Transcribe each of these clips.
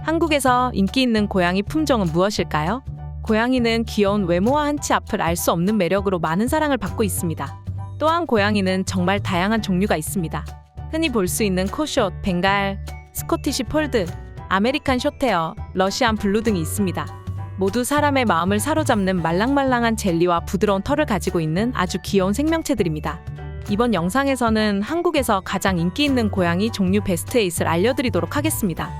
한국에서 인기 있는 고양이 품종은 무엇일까요? 고양이는 귀여운 외모와 한치 앞을 알 수 없는 매력으로 많은 사랑을 받고 있습니다. 또한 고양이는 정말 다양한 종류가 있습니다. 흔히 볼 수 있는 코숏, 벵갈, 스코티시 폴드, 아메리칸 숏헤어, 러시안 블루 등이 있습니다. 모두 사람의 마음을 사로잡는 말랑말랑한 젤리와 부드러운 털을 가지고 있는 아주 귀여운 생명체들입니다. 이번 영상에서는 한국에서 가장 인기 있는 고양이 종류 베스트 8을 알려드리도록 하겠습니다.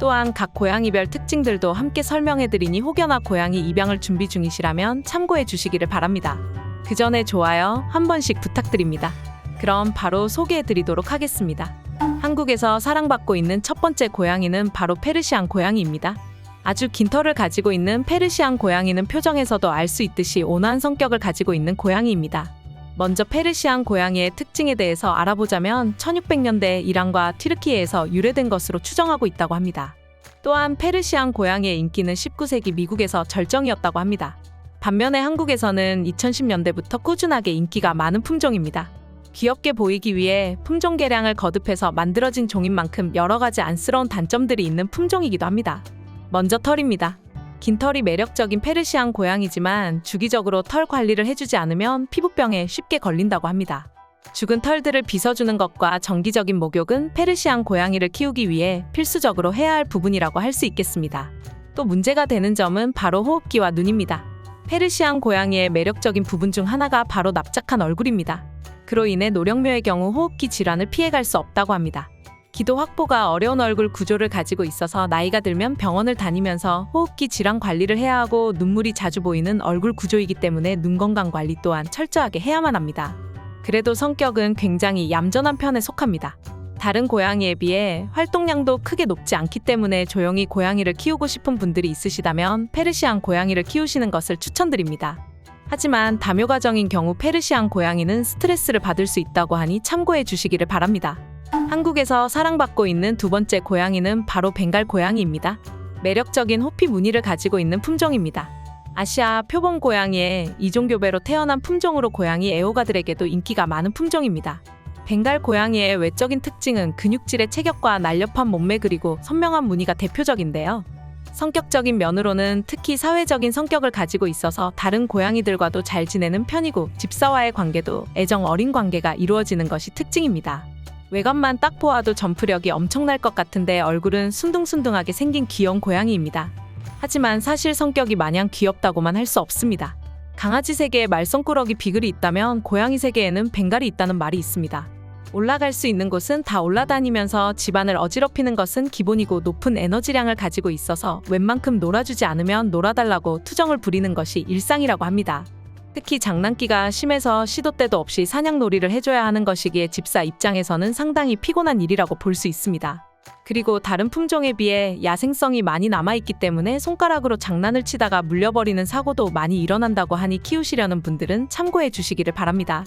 또한 각 고양이별 특징들도 함께 설명해드리니 혹여나 고양이 입양을 준비 중이시라면 참고해 주시기를 바랍니다. 그 전에 좋아요 한 번씩 부탁드립니다. 그럼 바로 소개해드리도록 하겠습니다. 한국에서 사랑받고 있는 첫 번째 고양이는 바로 페르시안 고양이입니다. 아주 긴 털을 가지고 있는 페르시안 고양이는 표정에서도 알 수 있듯이 온화한 성격을 가지고 있는 고양이입니다. 먼저 페르시안 고양이의 특징에 대해서 알아보자면 1600년대 이란과 튀르키예에서 유래된 것으로 추정하고 있다고 합니다. 또한 페르시안 고양이의 인기는 19세기 미국에서 절정이었다고 합니다. 반면에 한국에서는 2010년대부터 꾸준하게 인기가 많은 품종입니다. 귀엽게 보이기 위해 품종 개량을 거듭해서 만들어진 종인 만큼 여러 가지 안쓰러운 단점들이 있는 품종이기도 합니다. 먼저 털입니다. 긴 털이 매력적인 페르시안 고양이지만 주기적으로 털 관리를 해주지 않으면 피부병에 쉽게 걸린다고 합니다. 죽은 털들을 빗어주는 것과 정기적인 목욕은 페르시안 고양이를 키우기 위해 필수적으로 해야 할 부분이라고 할 수 있겠습니다. 또 문제가 되는 점은 바로 호흡기와 눈입니다. 페르시안 고양이의 매력적인 부분 중 하나가 바로 납작한 얼굴입니다. 그로 인해 노령묘의 경우 호흡기 질환을 피해갈 수 없다고 합니다. 기도 확보가 어려운 얼굴 구조를 가지고 있어서 나이가 들면 병원을 다니면서 호흡기 질환 관리를 해야 하고 눈물이 자주 보이는 얼굴 구조이기 때문에 눈 건강 관리 또한 철저하게 해야만 합니다. 그래도 성격은 굉장히 얌전한 편에 속합니다. 다른 고양이에 비해 활동량도 크게 높지 않기 때문에 조용히 고양이를 키우고 싶은 분들이 있으시다면 페르시안 고양이를 키우시는 것을 추천드립니다. 하지만 다묘 가정인 경우 페르시안 고양이는 스트레스를 받을 수 있다고 하니 참고해 주시기를 바랍니다. 한국에서 사랑받고 있는 두 번째 고양이는 바로 벵갈 고양이입니다. 매력적인 호피 무늬를 가지고 있는 품종입니다. 아시아 표범 고양이의 이종교배로 태어난 품종으로 고양이 애호가들에게도 인기가 많은 품종입니다. 벵갈 고양이의 외적인 특징은 근육질의 체격과 날렵한 몸매 그리고 선명한 무늬가 대표적인데요. 성격적인 면으로는 특히 사회적인 성격을 가지고 있어서 다른 고양이들과도 잘 지내는 편이고 집사와의 관계도 애정 어린 관계가 이루어지는 것이 특징입니다. 외관만 딱 보아도 점프력이 엄청날 것 같은데 얼굴은 순둥순둥하게 생긴 귀여운 고양이입니다. 하지만 사실 성격이 마냥 귀엽다고만 할 수 없습니다. 강아지 세계에 말썽꾸러기 비글이 있다면 고양이 세계에는 벵갈이 있다는 말이 있습니다. 올라갈 수 있는 곳은 다 올라다니면서 집안을 어지럽히는 것은 기본이고 높은 에너지량을 가지고 있어서 웬만큼 놀아주지 않으면 놀아달라고 투정을 부리는 것이 일상이라고 합니다. 특히 장난기가 심해서 시도 때도 없이 사냥놀이를 해줘야 하는 것이기에 집사 입장에서는 상당히 피곤한 일이라고 볼 수 있습니다. 그리고 다른 품종에 비해 야생성이 많이 남아있기 때문에 손가락으로 장난을 치다가 물려버리는 사고도 많이 일어난다고 하니 키우시려는 분들은 참고해 주시기를 바랍니다.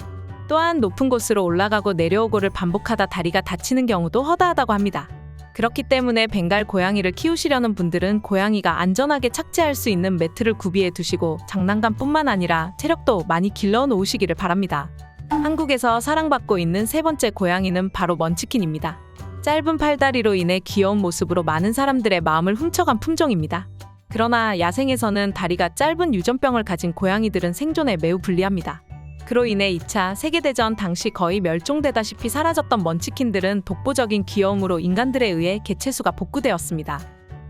또한 높은 곳으로 올라가고 내려오고를 반복하다 다리가 다치는 경우도 허다하다고 합니다. 그렇기 때문에 벵갈 고양이를 키우시려는 분들은 고양이가 안전하게 착지할 수 있는 매트를 구비해 두시고 장난감뿐만 아니라 체력도 많이 길러 놓으시기를 바랍니다. 한국에서 사랑받고 있는 세 번째 고양이는 바로 먼치킨입니다. 짧은 팔다리로 인해 귀여운 모습으로 많은 사람들의 마음을 훔쳐간 품종입니다. 그러나 야생에서는 다리가 짧은 유전병을 가진 고양이들은 생존에 매우 불리합니다. 그로 인해 2차 세계대전 당시 거의 멸종되다시피 사라졌던 먼치킨들은 독보적인 귀여움으로 인간들에 의해 개체수가 복구되었습니다.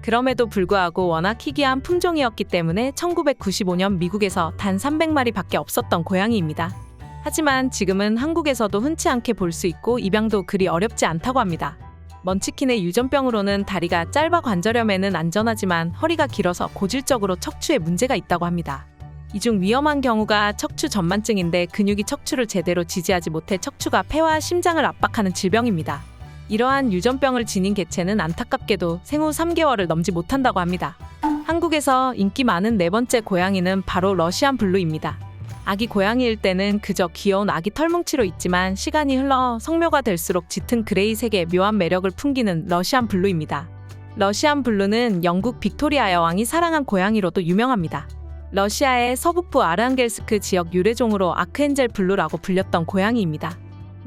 그럼에도 불구하고 워낙 희귀한 품종이었기 때문에 1995년 미국에서 단 300마리밖에 없었던 고양이입니다. 하지만 지금은 한국에서도 흔치 않게 볼 수 있고 입양도 그리 어렵지 않다고 합니다. 먼치킨의 유전병으로는 다리가 짧아 관절염에는 안전하지만 허리가 길어서 고질적으로 척추에 문제가 있다고 합니다. 이 중 위험한 경우가 척추 전만증인데 근육이 척추를 제대로 지지하지 못해 척추가 폐와 심장을 압박하는 질병입니다. 이러한 유전병을 지닌 개체는 안타깝게도 생후 3개월을 넘지 못한다고 합니다. 한국에서 인기 많은 네 번째 고양이는 바로 러시안 블루입니다. 아기 고양이일 때는 그저 귀여운 아기 털뭉치로 있지만 시간이 흘러 성묘가 될수록 짙은 그레이 색의 묘한 매력을 풍기는 러시안 블루입니다. 러시안 블루는 영국 빅토리아 여왕이 사랑한 고양이로도 유명합니다. 러시아의 서북부 아르한겔스크 지역 유래종으로 아크엔젤 블루라고 불렸던 고양이입니다.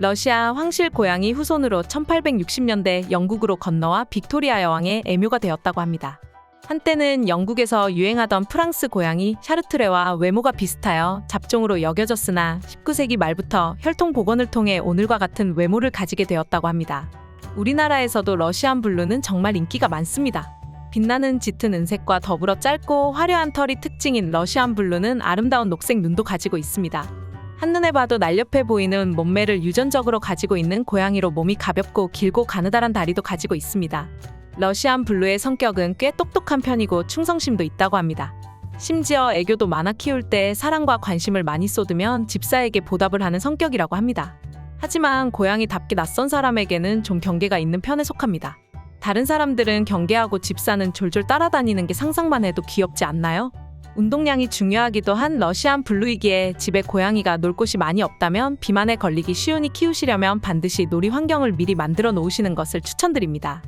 러시아 황실 고양이 후손으로 1860년대 영국으로 건너와 빅토리아 여왕의 애묘가 되었다고 합니다. 한때는 영국에서 유행하던 프랑스 고양이 샤르트레와 외모가 비슷하여 잡종으로 여겨졌으나 19세기 말부터 혈통 복원을 통해 오늘과 같은 외모를 가지게 되었다고 합니다. 우리나라에서도 러시안 블루는 정말 인기가 많습니다. 빛나는 짙은 은색과 더불어 짧고 화려한 털이 특징인 러시안 블루는 아름다운 녹색 눈도 가지고 있습니다. 한눈에 봐도 날렵해 보이는 몸매를 유전적으로 가지고 있는 고양이로 몸이 가볍고 길고 가느다란 다리도 가지고 있습니다. 러시안 블루의 성격은 꽤 똑똑한 편이고 충성심도 있다고 합니다. 심지어 애교도 많아 키울 때 사랑과 관심을 많이 쏟으면 집사에게 보답을 하는 성격이라고 합니다. 하지만 고양이답게 낯선 사람에게는 좀 경계가 있는 편에 속합니다. 다른 사람들은 경계하고 집사는 졸졸 따라다니는 게 상상만 해도 귀엽지 않나요? 운동량이 중요하기도 한 러시안 블루이기에 집에 고양이가 놀 곳이 많이 없다면 비만에 걸리기 쉬우니 키우시려면 반드시 놀이 환경을 미리 만들어 놓으시는 것을 추천드립니다.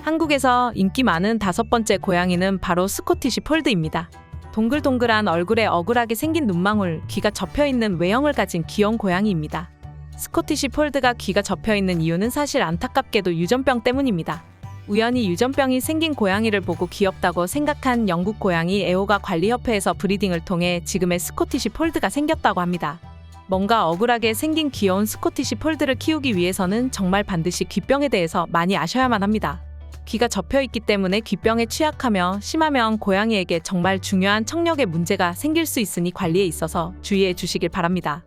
한국에서 인기 많은 5번째 고양이는 바로 스코티시 폴드입니다. 동글동글한 얼굴에 억울하게 생긴 눈망울, 귀가 접혀있는 외형을 가진 귀여운 고양이입니다. 스코티시 폴드가 귀가 접혀있는 이유는 사실 안타깝게도 유전병 때문입니다. 우연히 유전병이 생긴 고양이를 보고 귀엽다고 생각한 영국 고양이 애호가 관리협회에서 브리딩을 통해 지금의 스코티시 폴드가 생겼다고 합니다. 뭔가 억울하게 생긴 귀여운 스코티시 폴드를 키우기 위해서는 정말 반드시 귀병에 대해서 많이 아셔야만 합니다. 귀가 접혀있기 때문에 귀병에 취약하며 심하면 고양이에게 정말 중요한 청력에 문제가 생길 수 있으니 관리에 있어서 주의해 주시길 바랍니다.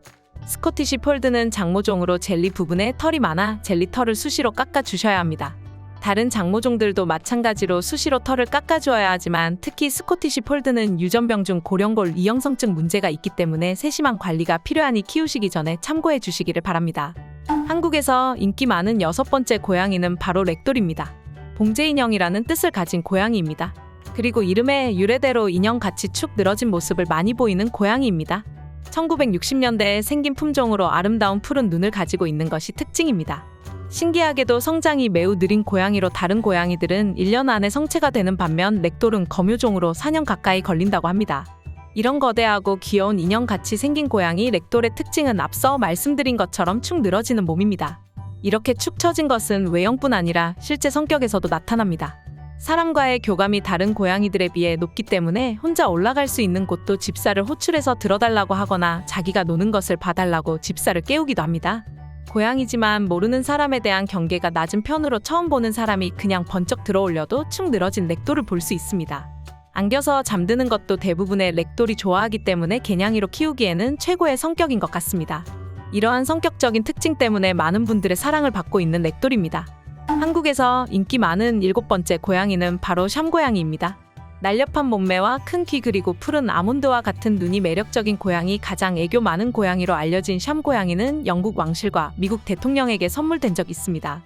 스코티시 폴드는 장모종으로 젤리 부분에 털이 많아 젤리 털을 수시로 깎아 주셔야 합니다. 다른 장모종들도 마찬가지로 수시로 털을 깎아주어야 하지만 특히 스코티시 폴드는 유전병 중 고령골 이형성증 문제가 있기 때문에 세심한 관리가 필요하니 키우시기 전에 참고해 주시기를 바랍니다. 한국에서 인기 많은 6번째 고양이는 바로 렉돌입니다. 봉제인형이라는 뜻을 가진 고양이입니다. 그리고 이름의 유래대로 인형같이 축 늘어진 모습을 많이 보이는 고양이입니다. 1960년대에 생긴 품종으로 아름다운 푸른 눈을 가지고 있는 것이 특징입니다. 신기하게도 성장이 매우 느린 고양이로 다른 고양이들은 1년 안에 성체가 되는 반면 렉돌은 검요종으로 4년 가까이 걸린다고 합니다. 이런 거대하고 귀여운 인형같이 생긴 고양이 렉돌의 특징은 앞서 말씀드린 것처럼 축 늘어지는 몸입니다. 이렇게 축 처진 것은 외형뿐 아니라 실제 성격에서도 나타납니다. 사람과의 교감이 다른 고양이들에 비해 높기 때문에 혼자 올라갈 수 있는 곳도 집사를 호출해서 들어달라고 하거나 자기가 노는 것을 봐달라고 집사를 깨우기도 합니다. 고양이지만 모르는 사람에 대한 경계가 낮은 편으로 처음 보는 사람이 그냥 번쩍 들어올려도 축 늘어진 렉돌을 볼 수 있습니다. 안겨서 잠드는 것도 대부분의 렉돌이 좋아하기 때문에 개냥이로 키우기에는 최고의 성격인 것 같습니다. 이러한 성격적인 특징 때문에 많은 분들의 사랑을 받고 있는 렉돌입니다. 한국에서 인기 많은 7번째 고양이는 바로 샴고양이입니다. 날렵한 몸매와 큰 귀 그리고 푸른 아몬드와 같은 눈이 매력적인 고양이, 가장 애교 많은 고양이로 알려진 샴고양이는 영국 왕실과 미국 대통령에게 선물된 적이 있습니다.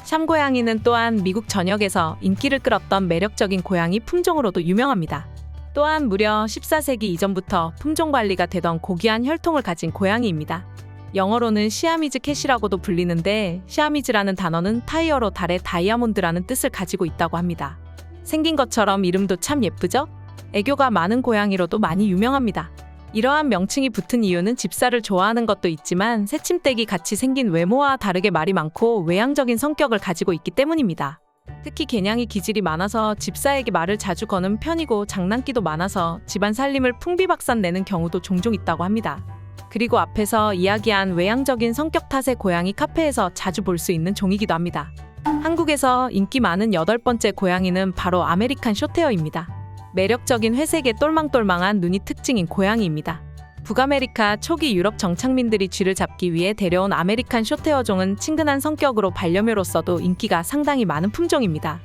샴고양이는 또한 미국 전역에서 인기를 끌었던 매력적인 고양이 품종으로도 유명합니다. 또한 무려 14세기 이전부터 품종 관리가 되던 고귀한 혈통을 가진 고양이입니다. 영어로는 시아미즈 캣이라고도 불리는데 시아미즈라는 단어는 타이어로 달의 다이아몬드라는 뜻을 가지고 있다고 합니다. 생긴 것처럼 이름도 참 예쁘죠? 애교가 많은 고양이로도 많이 유명합니다. 이러한 명칭이 붙은 이유는 집사를 좋아하는 것도 있지만 새침대기 같이 생긴 외모와 다르게 말이 많고 외향적인 성격을 가지고 있기 때문입니다. 특히 개냥이 기질이 많아서 집사에게 말을 자주 거는 편이고 장난기도 많아서 집안 살림을 풍비박산 내는 경우도 종종 있다고 합니다. 그리고 앞에서 이야기한 외향적인 성격 탓에 고양이 카페에서 자주 볼 수 있는 종이기도 합니다. 한국에서 인기 많은 8번째 고양이는 바로 아메리칸 숏헤어입니다. 매력적인 회색의 똘망똘망한 눈이 특징인 고양이입니다. 북아메리카 초기 유럽 정착민들이 쥐를 잡기 위해 데려온 아메리칸 숏헤어종은 친근한 성격으로 반려묘로서도 인기가 상당히 많은 품종입니다.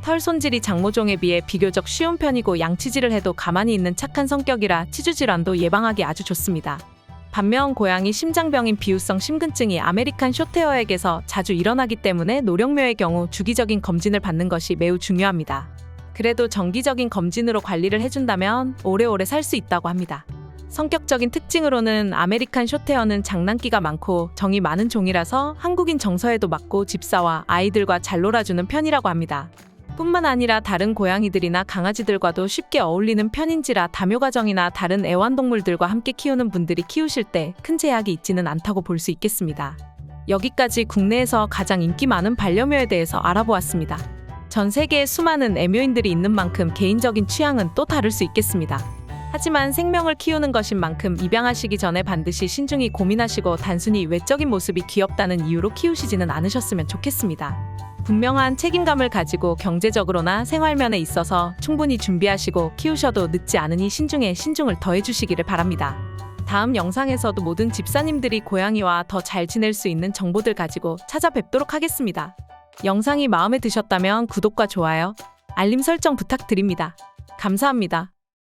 털 손질이 장모종에 비해 비교적 쉬운 편이고 양치질을 해도 가만히 있는 착한 성격이라 치주 질환도 예방하기 아주 좋습니다. 반면 고양이 심장병인 비후성 심근증이 아메리칸 숏헤어에게서 자주 일어나기 때문에 노령묘의 경우 주기적인 검진을 받는 것이 매우 중요합니다. 그래도 정기적인 검진으로 관리를 해준다면 오래오래 살 수 있다고 합니다. 성격적인 특징으로는 아메리칸 숏헤어는 장난기가 많고 정이 많은 종이라서 한국인 정서에도 맞고 집사와 아이들과 잘 놀아주는 편이라고 합니다. 뿐만 아니라 다른 고양이들이나 강아지들과도 쉽게 어울리는 편인지라 다묘가정이나 다른 애완동물들과 함께 키우는 분들이 키우실 때 큰 제약이 있지는 않다고 볼 수 있겠습니다. 여기까지 국내에서 가장 인기 많은 반려묘에 대해서 알아보았습니다. 전 세계에 수많은 애묘인들이 있는 만큼 개인적인 취향은 또 다를 수 있겠습니다. 하지만 생명을 키우는 것인 만큼 입양하시기 전에 반드시 신중히 고민하시고 단순히 외적인 모습이 귀엽다는 이유로 키우시지는 않으셨으면 좋겠습니다. 분명한 책임감을 가지고 경제적으로나 생활면에 있어서 충분히 준비하시고 키우셔도 늦지 않으니 신중에 신중을 더해주시기를 바랍니다. 다음 영상에서도 모든 집사님들이 고양이와 더 잘 지낼 수 있는 정보들 가지고 찾아뵙도록 하겠습니다. 영상이 마음에 드셨다면 구독과 좋아요, 알림 설정 부탁드립니다. 감사합니다.